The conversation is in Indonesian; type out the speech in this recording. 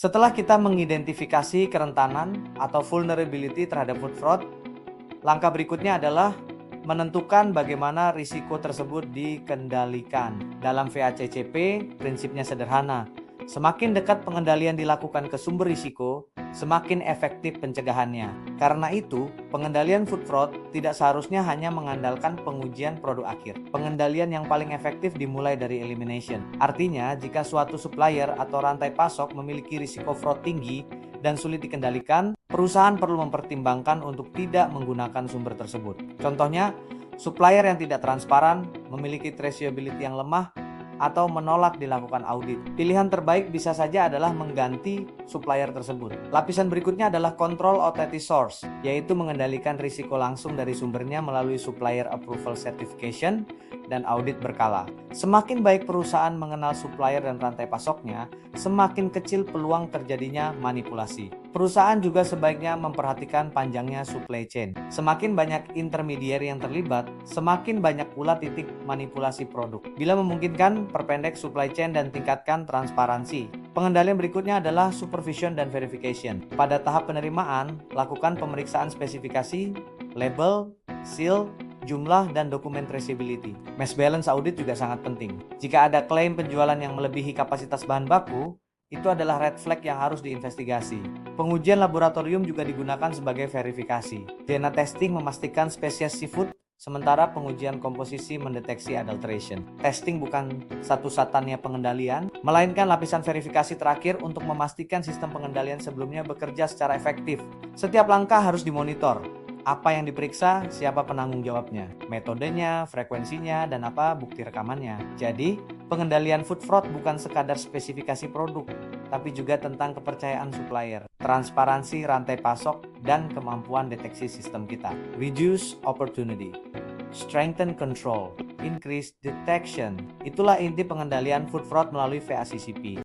Setelah kita mengidentifikasi kerentanan atau vulnerability terhadap food fraud, langkah berikutnya adalah menentukan bagaimana risiko tersebut dikendalikan. Dalam VACCP, prinsipnya sederhana. Semakin dekat pengendalian dilakukan ke sumber risiko, semakin efektif pencegahannya. Karena itu, pengendalian food fraud tidak seharusnya hanya mengandalkan pengujian produk akhir. Pengendalian yang paling efektif dimulai dari elimination. Artinya, jika suatu supplier atau rantai pasok memiliki risiko fraud tinggi dan sulit dikendalikan, perusahaan perlu mempertimbangkan untuk tidak menggunakan sumber tersebut. Contohnya, supplier yang tidak transparan, memiliki traceability yang lemah, atau menolak dilakukan audit. Pilihan terbaik bisa saja adalah mengganti supplier tersebut. Lapisan berikutnya adalah control authority source, yaitu mengendalikan risiko langsung dari sumbernya melalui supplier approval certification dan audit berkala. Semakin baik perusahaan mengenal supplier dan rantai pasoknya, semakin kecil peluang terjadinya manipulasi. Perusahaan juga sebaiknya memperhatikan panjangnya supply chain. Semakin banyak intermediary yang terlibat, semakin banyak pula titik manipulasi produk. Bila memungkinkan, perpendek supply chain dan tingkatkan transparansi. Pengendalian berikutnya adalah supervision dan verification. Pada tahap penerimaan, lakukan pemeriksaan spesifikasi, label, seal, jumlah, dan dokumen traceability. Mass balance audit juga sangat penting. Jika ada klaim penjualan yang melebihi kapasitas bahan baku, itu adalah red flag yang harus diinvestigasi. Pengujian laboratorium juga digunakan sebagai verifikasi. DNA testing memastikan spesies seafood, sementara pengujian komposisi mendeteksi adulteration. Testing bukan satu-satunya pengendalian, melainkan lapisan verifikasi terakhir untuk memastikan sistem pengendalian sebelumnya bekerja secara efektif. Setiap langkah harus dimonitor. Apa yang diperiksa, siapa penanggung jawabnya, metodenya, frekuensinya, dan apa bukti rekamannya. Jadi, pengendalian food fraud bukan sekadar spesifikasi produk, tapi juga tentang kepercayaan supplier, transparansi rantai pasok, dan kemampuan deteksi sistem kita. Reduce opportunity, strengthen control, increase detection. Itulah inti pengendalian food fraud melalui VACCP.